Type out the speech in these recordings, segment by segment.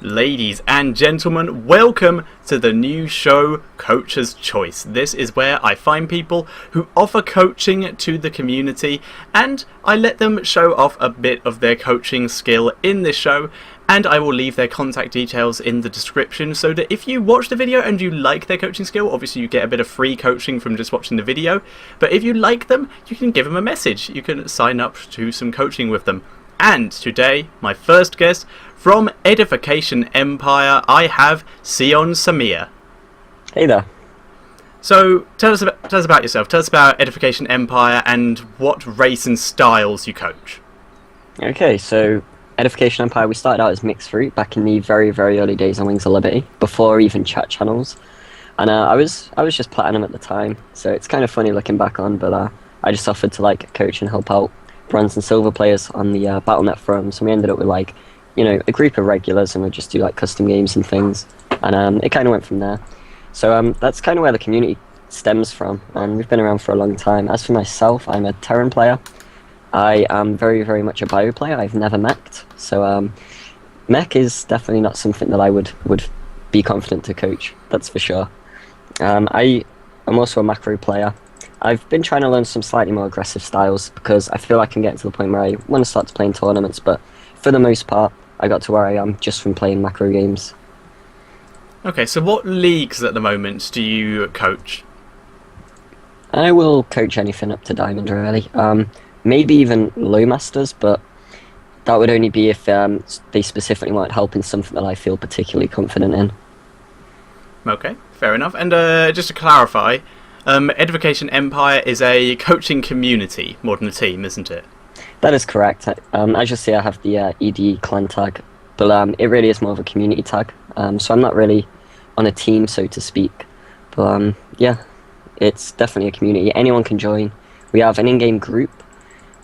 Ladies and gentlemen, welcome to the new show, Coach's Choice. This is where I find people who offer coaching to the community and I let them show off a bit of their coaching skill in this show, and I will leave their contact details in the description so that if you watch the video and you like their coaching skill, obviously you get a bit of free coaching from just watching the video, but if you like them, you can give them a message. You can sign up to some coaching with them. And today, my first guest from Edification Empire, I have Ceonsamea. Hey there. So, tell us about yourself. Tell us about Edification Empire and what race and styles you coach. Okay, so Edification Empire, we started out as Mixed Fruit back in the very, very early days on Wings of Liberty, before even chat channels. And I was just platinum at the time, so it's kind of funny looking back on, but I just offered to coach and help out bronze and silver players on the Battle.net forums, and we ended up with a group of regulars, and we'd just do custom games and things, and it kind of went from there. So that's kind of where the community stems from, and we've been around for a long time. As for myself, I'm a Terran player. I am very, very much a bio player. I've never mech'd, so mech is definitely not something that I would be confident to coach, that's for sure. I'm also a macro player. I've been trying to learn some slightly more aggressive styles because I feel like I'm getting to the point where I want to start to play in tournaments, but for the most part, I got to where I am just from playing macro games. Okay, so what leagues at the moment do you coach? I will coach anything up to Diamond, really. Maybe even low masters, but that would only be if they specifically want help in something that I feel particularly confident in. Okay, fair enough. And just to clarify, Edification Empire is a coaching community more than a team, isn't it? That is correct. As you see, I have the ED clan tag, but it really is more of a community tag. So I'm not really on a team, so to speak. But yeah, it's definitely a community. Anyone can join. We have an in-game group,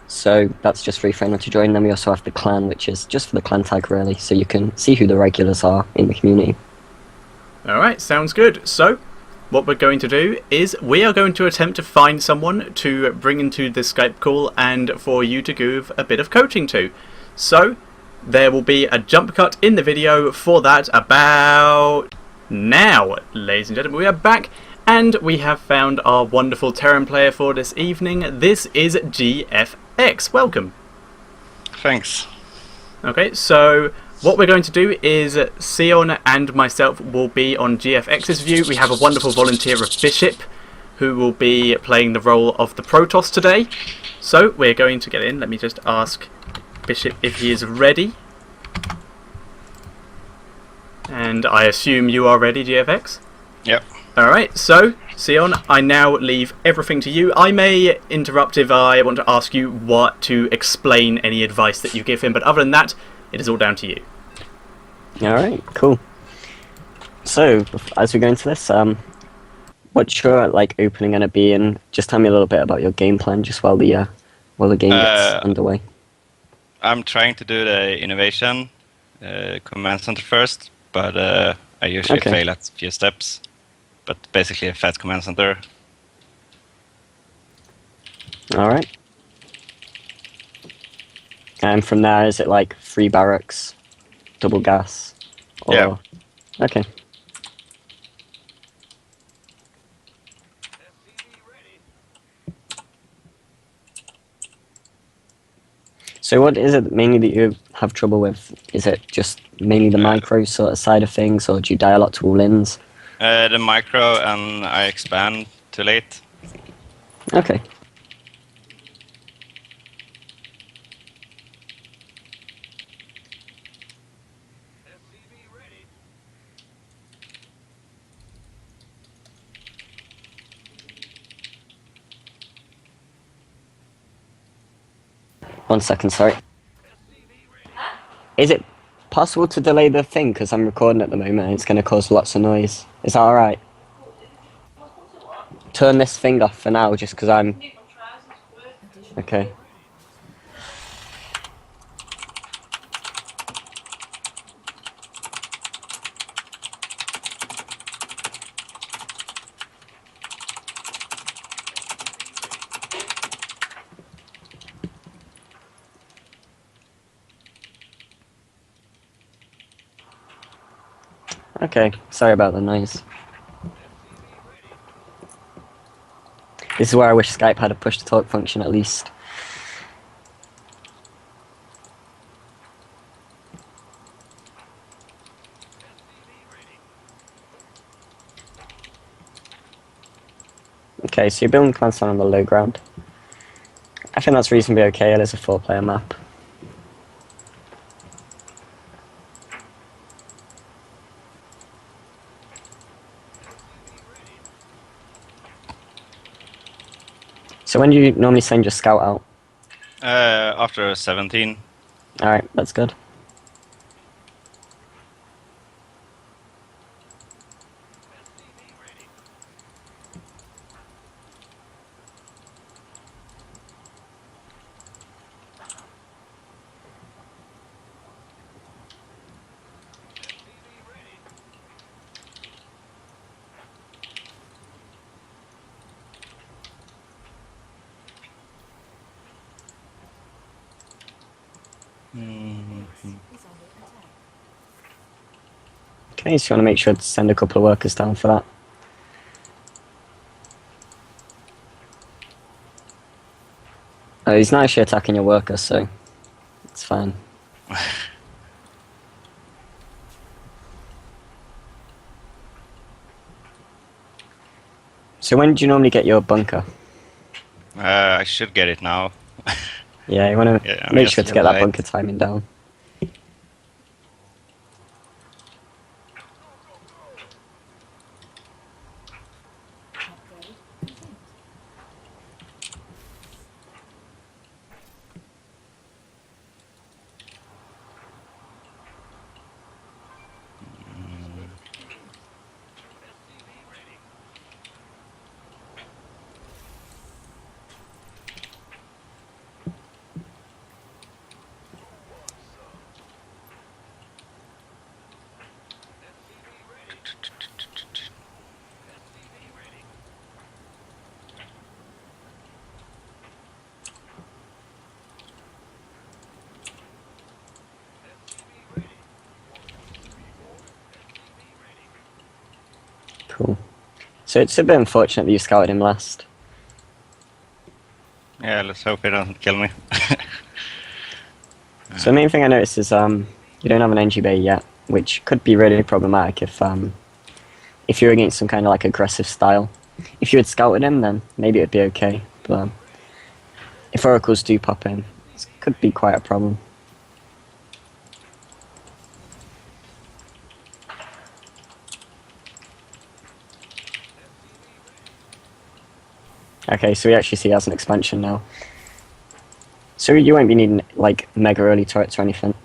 so that's just free for anyone to join. Then we also have the clan, which is just for the clan tag, really, so you can see who the regulars are in the community. Alright, sounds good. So, what we're going to do is we are going to attempt to find someone to bring into this Skype call and for you to give a bit of coaching to. So, there will be a jump cut in the video for that about now. Ladies and gentlemen, we are back and we have found our wonderful Terran player for this evening. This is GFX. Welcome. Thanks. Okay, so what we're going to do is Ceon and myself will be on GFX's view. We have a wonderful volunteer of Bishop who will be playing the role of the Protoss today. So we're going to get in. Let me just ask Bishop if he is ready. And I assume you are ready, GFX? Yep. Alright, so Ceon, I now leave everything to you. I may interrupt if I want to ask you what to explain any advice that you give him, but other than that, it is all down to you. Alright, cool. So, as we go into this, what's your opening going to be, and just tell me a little bit about your game plan just while the game gets underway. I'm trying to do the innovation command center first, but I usually fail at a few steps. But basically a fast command center. Alright. And from there, is it free barracks, double gas? Or... Yeah. Okay. So what is it mainly that you have trouble with? Is it just mainly the micro sort of side of things, or do you die a lot to all-ins? The micro, and I expand too late. Okay. One second, sorry. Is it possible to delay the thing? Because I'm recording at the moment and it's going to cause lots of noise. Is that alright? Turn this thing off for now, just because I'm... Okay. Okay, sorry about the noise. This is where I wish Skype had a push-to-talk function at least. Okay, so you're building command center on the low ground. I think that's reasonably okay. It is a 4-player map. So when do you normally send your scout out? After 17. Alright, that's good. Okay, so you want to make sure to send a couple of workers down for that. He's not actually attacking your workers, so it's fine. So when do you normally get your bunker? I should get it now. Yeah, you want to make sure to get that bunker timing down. Cool. So it's a bit unfortunate that you scouted him last. Yeah, let's hope he doesn't kill me. So the main thing I noticed is you don't have an NG bay yet, which could be really problematic if you're against some kind of like aggressive style. If you had scouted him, then maybe it'd be okay. But if oracles do pop in, it could be quite a problem. Okay, so we actually see it as an expansion now. So you won't be needing like mega early turrets or anything.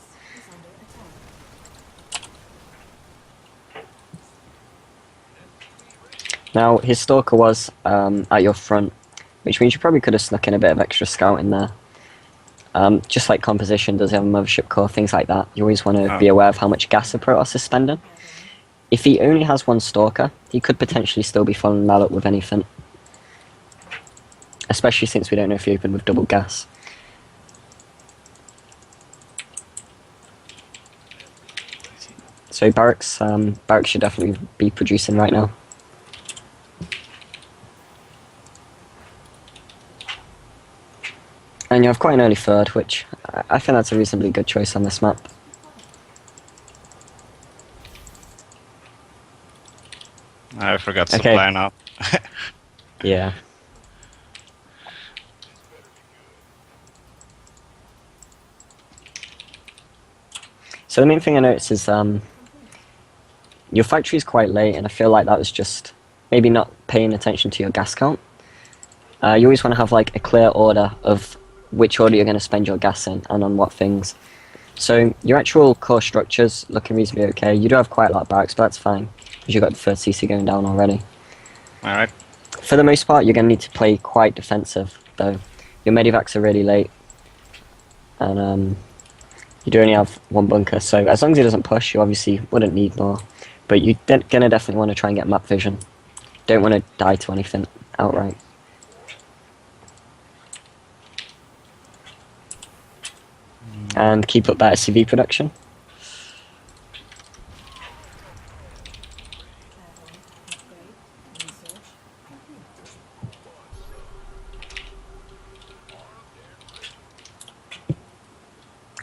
Now his stalker was at your front, which means you probably could have snuck in a bit of extra scout in there. Just like composition does have a mothership core, things like that. You always want to be aware of how much gas a Protoss is spending. If he only has one stalker, he could potentially still be following that up with anything. Especially since we don't know if he opened with double gas. So barracks should definitely be producing right now. And you have quite an early third, which I think that's a reasonably good choice on this map. I forgot supply now. Yeah. So the main thing I noticed is your factory is quite late, and I feel like that was just maybe not paying attention to your gas count. You always want to have like a clear order of which order you're going to spend your gas in and on what things. So your actual core structure's looking reasonably okay. You do have quite a lot of barracks, but that's fine because you've got the third CC going down already. Alright. For the most part, you're going to need to play quite defensive, though. Your medivacs are really late, and you do only have one bunker, so as long as he doesn't push, you obviously wouldn't need more. But you're gonna definitely want to try and get map vision. Don't want to die to anything outright. And keep up that SCV production.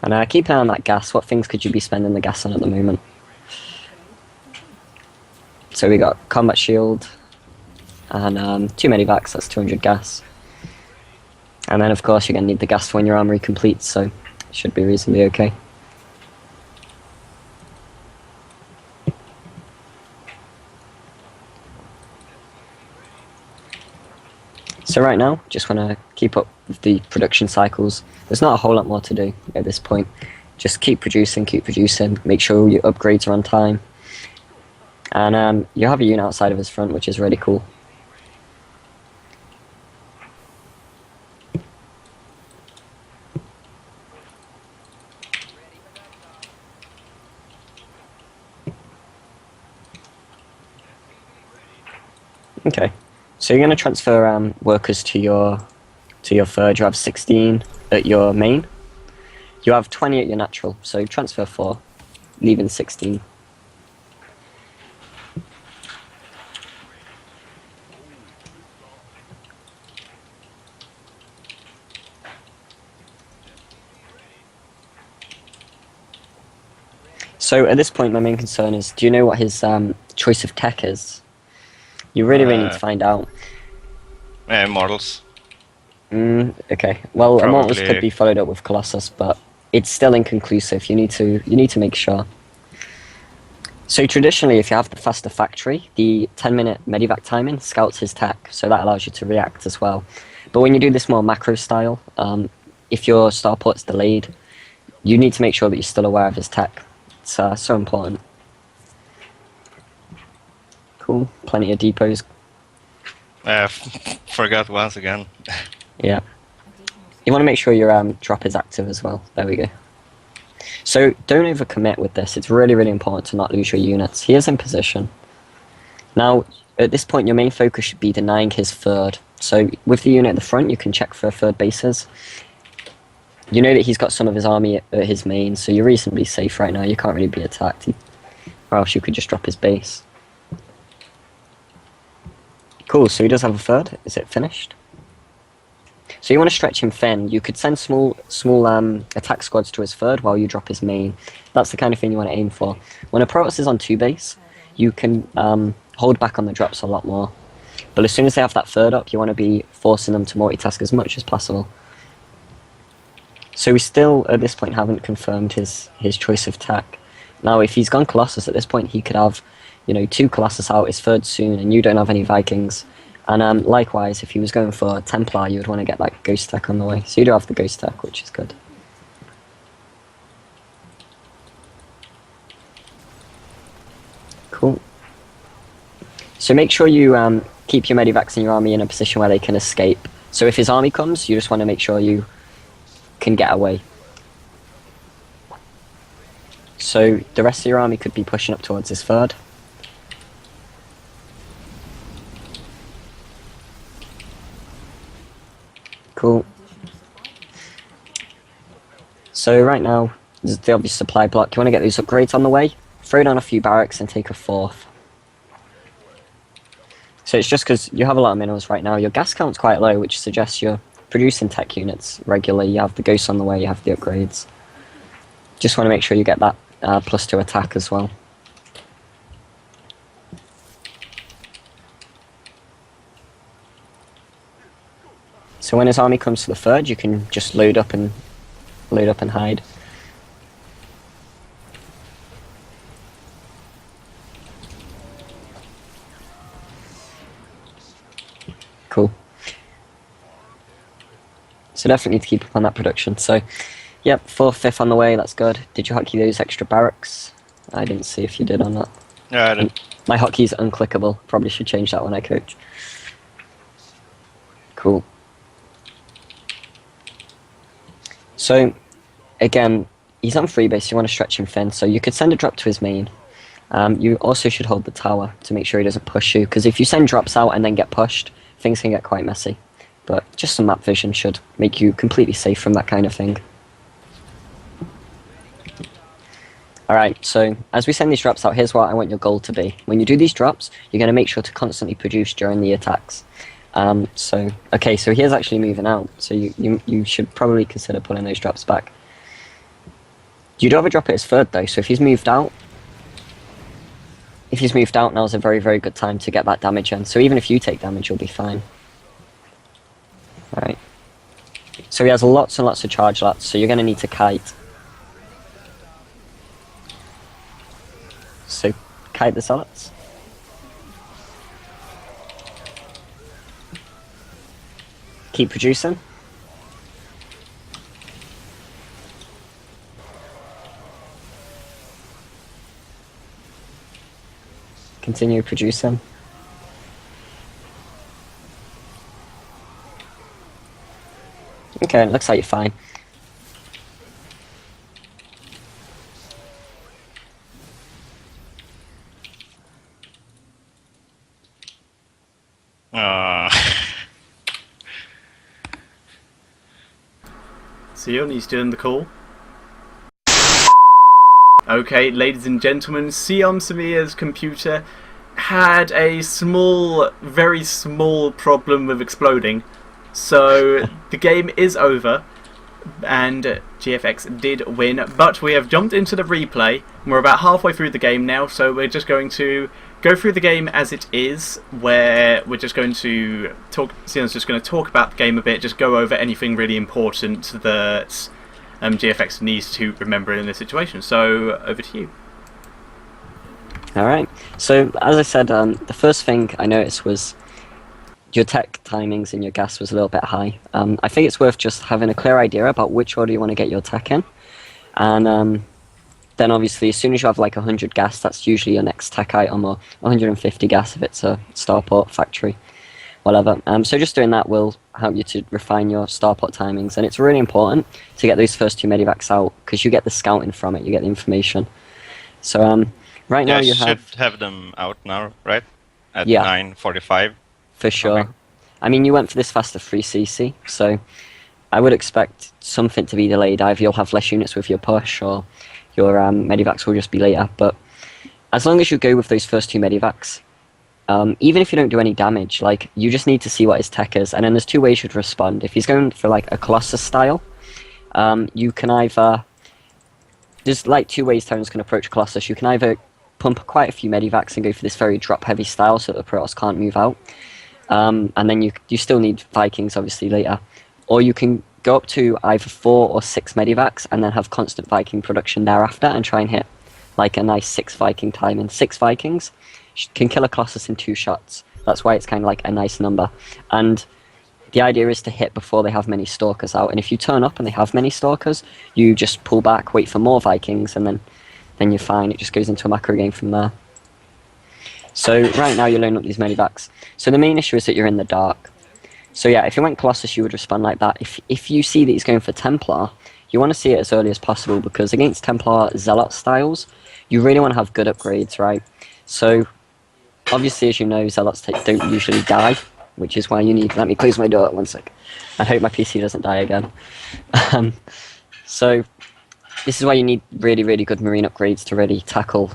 And keep an eye on that gas. What things could you be spending the gas on at the moment? So we got combat shield and 2 medivacs, that's 200 gas. And then of course you're going to need the gas when your armory completes, so it should be reasonably okay. So right now, just want to keep up with the production cycles. There's not a whole lot more to do at this point. Just keep producing, make sure your upgrades are on time. And you have a unit outside of his front, which is really cool. Okay, so you're going to transfer workers to your third. You have 16 at your main. You have 20 at your natural, so transfer 4, leaving 16. So at this point, my main concern is, do you know what his choice of tech is? You really need to find out. Immortals. Okay. Well, Probably. Immortals could be followed up with Colossus, but it's still inconclusive. You need to make sure. So traditionally, if you have the faster factory, the 10-minute medivac timing scouts his tech, so that allows you to react as well. But when you do this more macro style, if your starport's delayed, you need to make sure that you're still aware of his tech. It's so important. Cool. Plenty of depots. Forgot once again. Yeah. You want to make sure your drop is active as well. There we go. So don't overcommit with this. It's really, really important to not lose your units. He is in position. Now, at this point, your main focus should be denying his third. So with the unit at the front, you can check for third bases. You know that he's got some of his army at his main, so you're reasonably safe right now. You can't really be attacked, or else you could just drop his base. Cool, so he does have a third. Is it finished? So you want to stretch him thin. You could send small attack squads to his third while you drop his main. That's the kind of thing you want to aim for. When a Protoss is on 2 base, you can hold back on the drops a lot more. But as soon as they have that third up, you want to be forcing them to multitask as much as possible. So we still, at this point, haven't confirmed his choice of tech. Now, if he's gone Colossus at this point, he could have, 2 Colossus out, his third soon, and you don't have any Vikings. And likewise, if he was going for Templar, you would want to get that Ghost tech on the way. So you do have the Ghost tech, which is good. Cool. So make sure you keep your medivacs in your army in a position where they can escape. So if his army comes, you just want to make sure you can get away. So the rest of your army could be pushing up towards his third. Cool. So right now, there's the obvious supply block. You want to get these upgrades on the way, throw down a few barracks and take a 4th. So it's just because you have a lot of minerals right now. Your gas count's quite low, which suggests you're producing tech units regularly. You have the ghosts on the way, you have the upgrades. Just want to make sure you get that +2 attack as well. So when his army comes to the third, you can just load up and hide. Cool. So definitely need to keep up on that production. So, yep, 4th, 5th on the way, that's good. Did you hotkey those extra barracks? I didn't see if you did or not. Yeah, I did. My hotkey's unclickable. Probably should change that when I coach. Cool. So, again, he's on 3 base, you want to stretch him thin, so you could send a drop to his main. You also should hold the tower to make sure he doesn't push you, because if you send drops out and then get pushed, things can get quite messy. But just some map vision should make you completely safe from that kind of thing. Alright, so as we send these drops out, here's what I want your goal to be. When you do these drops, you're going to make sure to constantly produce during the attacks. So he is actually moving out, so you should probably consider pulling those drops back. You'd rather drop it as third though, so if he's moved out, now's a very, very good time to get that damage in. So even if you take damage, you'll be fine. Right. So he has lots and lots of charge lats, so you're going to need to kite. So, kite the zealots. Keep producing. Continue producing. Okay, it looks like you're fine. Ceon, he's doing the call. Okay, ladies and gentlemen, Ceonsamea's computer had a small, very small problem with exploding. So the game is over, and GFX did win, but we have jumped into the replay, and we're about halfway through the game now, so we're just going to go through the game as it is, where we're just going to talk, Ceon's just going to talk about the game a bit, just go over anything really important that GFX needs to remember in this situation. So, over to you. Alright, so as I said, the first thing I noticed was your tech timings and your gas was a little bit high. I think it's worth just having a clear idea about which order you want to get your tech in. And then obviously as soon as you have like 100 gas, that's usually your next tech item, or 150 gas if it's a starport factory, whatever. So just doing that will help you to refine your starport timings, and it's really important to get those first 2 medivacs out, because you get the scouting from it, you get the information. So right now you should have them out now, right? At Yeah. 9:45. For sure. Okay. I mean, you went for this faster 3cc, so I would expect something to be delayed. Either you'll have less units with your push, or your medivacs will just be later. But as long as you go with those first 2 medivacs, even if you don't do any damage, like, you just need to see what his tech is. And then there's 2 ways you'd respond. If he's going for like a Colossus style, you can either... There's like 2 ways Terran's can approach Colossus. You can either pump quite a few medivacs and go for this very drop-heavy style so that the Protoss can't move out. And then you still need Vikings, obviously, later. Or you can go up to either 4 or 6 medivacs and then have constant Viking production thereafter and try and hit like a nice 6 Viking timing. 6 Vikings can kill a Colossus in 2 shots. That's why it's kind of like a nice number. And the idea is to hit before they have many Stalkers out. And if you turn up and they have many Stalkers, you just pull back, wait for more Vikings, and then you're fine. It just goes into a macro game from there. So right now you're loading up these medivacs. So the main issue is that you're in the dark. So yeah, if you went Colossus, you would respond like that. If you see that he's going for Templar, you want to see it as early as possible, because against Templar Zealot styles, you really want to have good upgrades, right? So obviously, as you know, Zealots don't usually die, which is why you need... Let me close my door 1 sec. I hope my PC doesn't die again. So this is why you need really, really good marine upgrades to really tackle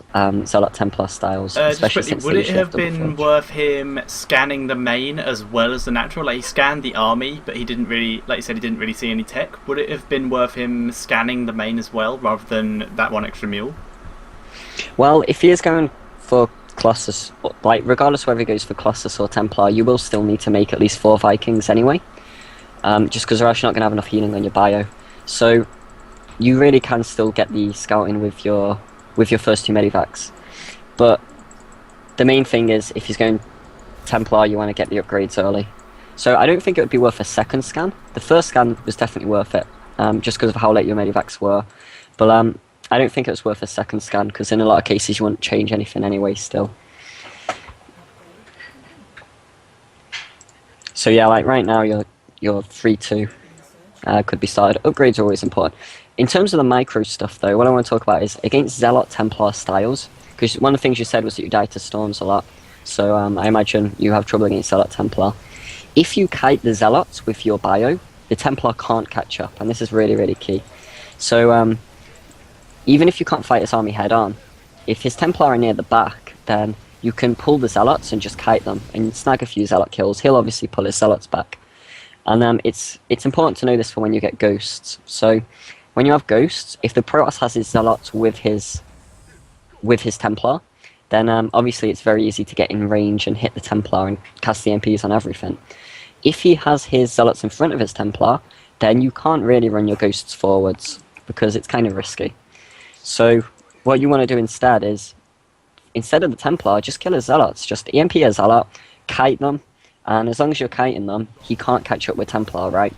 Zealot Templar styles, especially since would it have been worth him scanning the main as well as the natural? Like, he scanned the army, but he didn't really, like you said, he didn't really see any tech. Would it have been worth him scanning the main as well, rather than that 1 extra mule? Well, if he is going for Colossus, like, regardless whether he goes for Colossus or Templar, you will still need to make at least 4 Vikings anyway, just because or else you're not going to have enough healing on your bio. So you really can still get the scouting with your first 2 medivacs. But the main thing is, if he's going Templar, you want to get the upgrades early. So I don't think it would be worth a second scan. The first scan was definitely worth it, just because of how late your medivacs were. But I don't think it was worth a second scan, because in a lot of cases you wouldn't change anything anyway still. So yeah, like right now you're 3-2. Could be started. Upgrades are always important. In terms of the micro stuff though, what I want to talk about is against Zealot Templar styles, because one of the things you said was that you die to storms a lot. So I imagine you have trouble against Zealot Templar. If you kite the Zealots with your bio, the Templar can't catch up, and this is really, really key. So even if you can't fight his army head on, if his Templar are near the back, then you can pull the Zealots and just kite them and snag a few Zealot kills. He'll obviously pull his Zealots back. And it's important to know this for when you get ghosts. So when you have ghosts, if the Protoss has his Zealots with his Templar, then obviously it's very easy to get in range and hit the Templar and cast the MPs on everything. If he has his Zealots in front of his Templar, then you can't really run your ghosts forwards because it's kind of risky. So what you want to do instead is, instead of the Templar, just kill his Zealots. Just EMP a Zealot, kite them, and as long as you're kiting them, he can't catch up with Templar, right?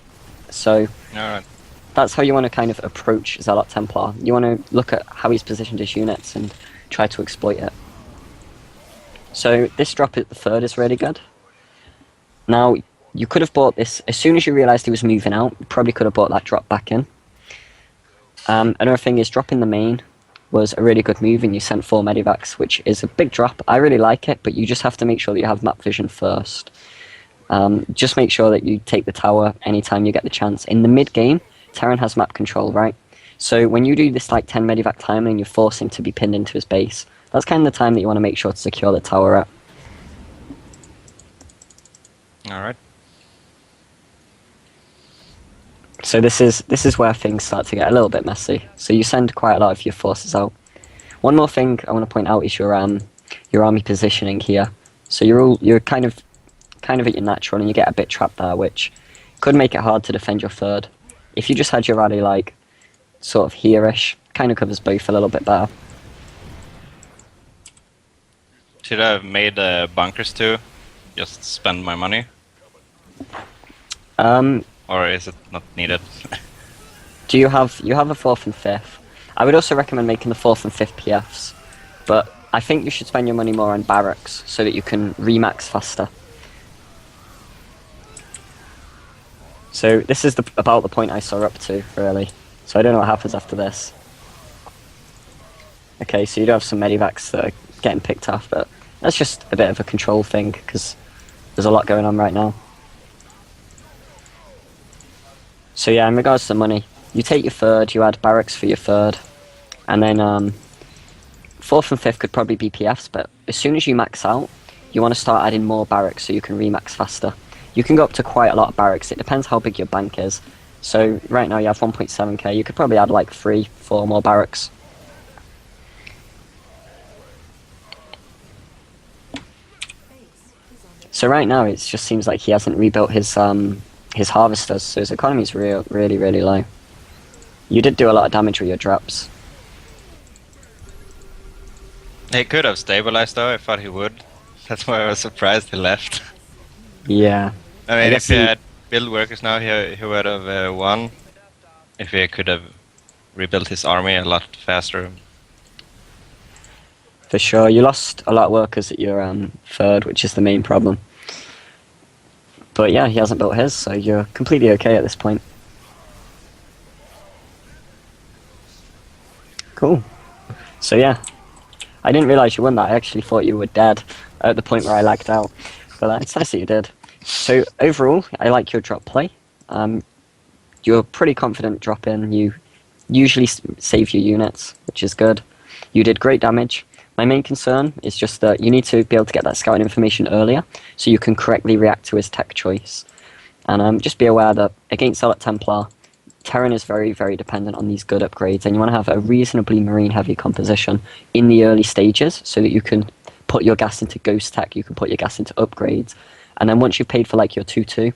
So Alright. that's how you want to kind of approach Zealot Templar. You want to look at how he's positioned his units and try to exploit it. So this drop at the 3rd is really good. Now, you could have bought this, as soon as you realised he was moving out, you probably could have bought that drop back in. Another thing is, dropping the main was a really good move, and you sent 4 medivacs, which is a big drop. I really like it, but you just have to make sure that you have map vision first. Just make sure that you take the tower anytime you get the chance. In the mid-game, Terran has map control, right? So when you do this like 10 medivac timing, you force him to be pinned into his base. That's kind of the time that you want to make sure to secure the tower at. Alright. So this is where things start to get a little bit messy. So you send quite a lot of your forces out. One more thing I want to point out is your army positioning here. So you're kind of at your natural, and you get a bit trapped there, which could make it hard to defend your 3rd. If you just had your rally like sort of here-ish, kind of covers both a little bit better. Should I have made bunkers too? Just spend my money? Or is it not needed? Do you have a 4th and 5th? I would also recommend making the 4th and 5th PFs, but I think you should spend your money more on barracks so that you can remax faster. So this is about the point I saw up to, really. So I don't know what happens after this. Okay, so you do have some medivacs that are getting picked off, but that's just a bit of a control thing, because there's a lot going on right now. So yeah, in regards to money, you take your 3rd, you add barracks for your 3rd, and then 4th and 5th could probably be PFs, but as soon as you max out, you want to start adding more barracks so you can remax faster. You can go up to quite a lot of barracks, it depends how big your bank is. So right now you have 1.7k, you could probably add like 3-4 more barracks. So right now it just seems like he hasn't rebuilt his harvesters, so his economy is really, really low. You did do a lot of damage with your drops. He could have stabilized though, I thought he would. That's why I was surprised he left. Yeah. I mean, if he had build workers now, he would have won. If he could have rebuilt his army a lot faster. For sure, you lost a lot of workers at your 3rd, which is the main problem. But yeah, he hasn't built his, so you're completely okay at this point. Cool. So yeah, I didn't realise you won that. I actually thought you were dead at the point where I lagged out. But it's nice that you did. So overall, I like your drop play. You're pretty confident drop in. You usually save your units, which is good. You did great damage. My main concern is just that you need to be able to get that scouting information earlier so you can correctly react to his tech choice. And just be aware that against Zealot Templar, Terran is very, very dependent on these good upgrades, and you want to have a reasonably marine-heavy composition in the early stages so that you can put your gas into ghost tech, you can put your gas into upgrades, and then once you've paid for like your 2-2,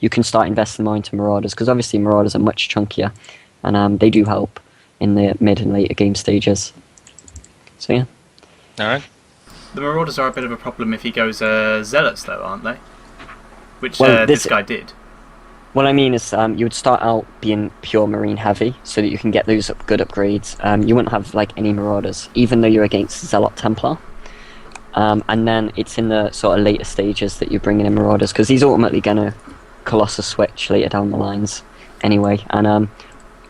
you can start investing more into Marauders, because obviously Marauders are much chunkier, and they do help in the mid and later game stages. So yeah. Alright. The Marauders are a bit of a problem if he goes Zealots though, aren't they? Which Well, this guy did. What I mean is you would start out being pure marine heavy so that you can get those good upgrades. You wouldn't have like any Marauders, even though you're against Zealot Templar. And then it's in the sort of later stages that you're bringing in Marauders, because he's ultimately going to Colossus switch later down the lines anyway. And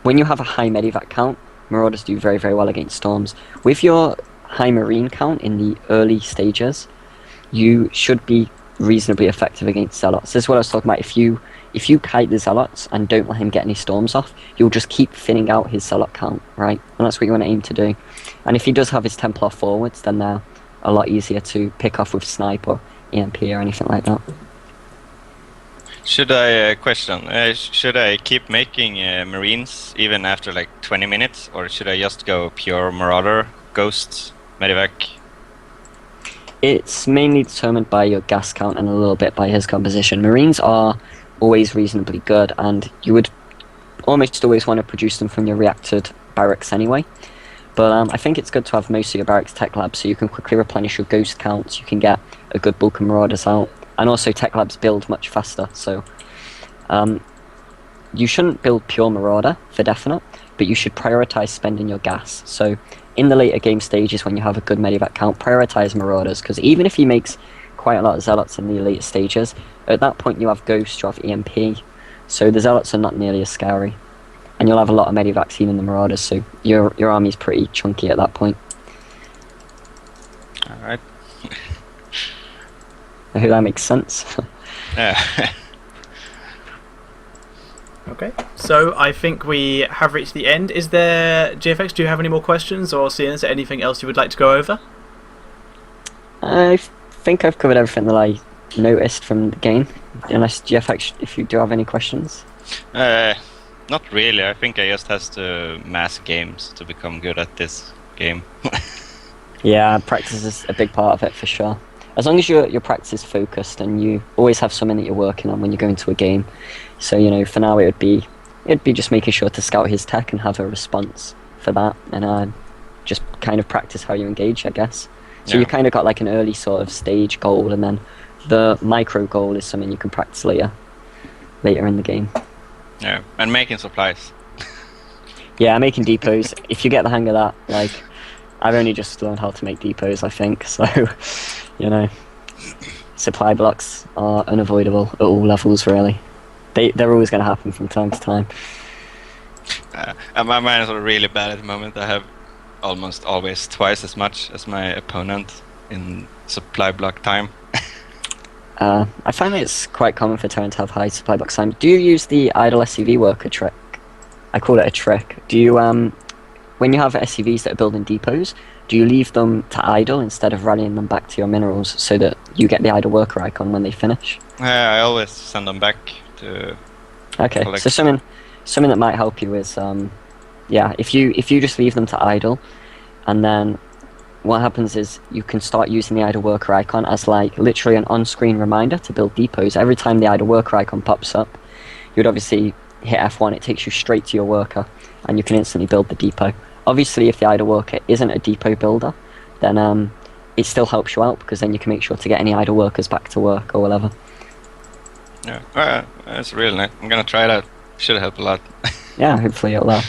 when you have a high medivac count, Marauders do very, very well against Storms. With your high marine count in the early stages, you should be reasonably effective against Zealots. This is what I was talking about. If you kite the Zealots and don't let him get any Storms off, you'll just keep thinning out his Zealot count, right? And that's what you want to aim to do. And if he does have his Templar forwards, then they're a lot easier to pick off with Snipe or EMP or anything like that. Should I question? Should I keep making Marines even after like 20 minutes, or should I just go pure Marauder, Ghost, Medivac? It's mainly determined by your gas count and a little bit by his composition. Marines are always reasonably good, and you would almost always want to produce them from your reactored barracks anyway. But I think it's good to have most of your barracks tech labs, so you can quickly replenish your ghost counts, you can get a good bulk of marauders out, and also tech labs build much faster, so you shouldn't build pure marauder for definite, but you should prioritize spending your gas. So in the later game stages, when you have a good medivac count, prioritize marauders, because even if he makes quite a lot of zealots in the later stages, at that point you have ghost, you have EMP, so the zealots are not nearly as scary. And you'll have a lot of medivacs even the marauders, so your army's pretty chunky at that point. Alright. I hope that makes sense. Yeah. Okay, so I think we have reached the end. Is there, GFX, do you have any more questions, or Ceon, is there anything else you would like to go over? I think I've covered everything that I noticed from the game, unless GFX, if you do have any questions. Not really. I think I just has to mass games to become good at this game. Yeah, practice is a big part of it for sure. As long as your practice is focused and you always have something that you're working on when you go into a game. So, you know, for now it'd be just making sure to scout his tech and have a response for that, and just kind of practice how you engage, I guess. So Yeah. you kind of got like an early sort of stage goal, and then the micro goal is something you can practice later in the game. Yeah, and making supplies. Yeah, making depots. If you get the hang of that, like, I've only just learned how to make depots, I think. So, you know, supply blocks are unavoidable at all levels, really. They're always going to happen from time to time. And my mines are really bad at the moment. I have almost always twice as much as my opponent in supply block time. I find that it's quite common for Terran to have high supply box time. Do you use the idle SCV worker trick? I call it a trick. Do you, when you have SCVs that are building depots, do you leave them to idle instead of rallying them back to your minerals so that you get the idle worker icon when they finish? I always send them back to Okay, collect. so something that might help you is, yeah, if you just leave them to idle, and then what happens is you can start using the idle worker icon as like literally an on-screen reminder to build depots. Every time the idle worker icon pops up, you'd obviously hit F1, it takes you straight to your worker, and you can instantly build the depot. Obviously, if the idle worker isn't a depot builder, then it still helps you out, because then you can make sure to get any idle workers back to work or whatever. Yeah, that's really nice. I'm gonna try that. Should help a lot. Yeah, hopefully it'll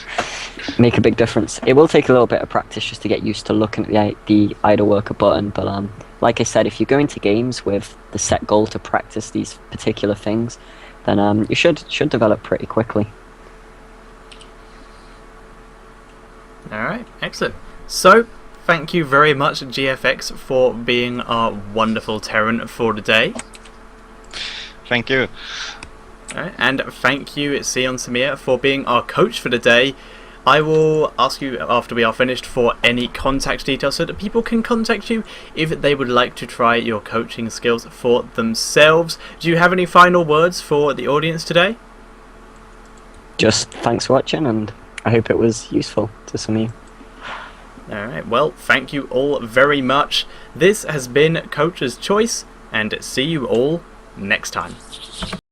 make a big difference. It will take a little bit of practice just to get used to looking at the idle worker button, but like I said, if you go into games with the set goal to practice these particular things, then you should develop pretty quickly. Alright, excellent. So, thank you very much, GFX, for being our wonderful Terran for today. Thank you. Alright, and thank you, Ceonsamea, for being our coach for the day. I will ask you after we are finished for any contact details so that people can contact you if they would like to try your coaching skills for themselves. Do you have any final words for the audience today? Just thanks for watching, and I hope it was useful to some of you. Alright, well, thank you all very much. This has been Coach's Choice, and see you all next time.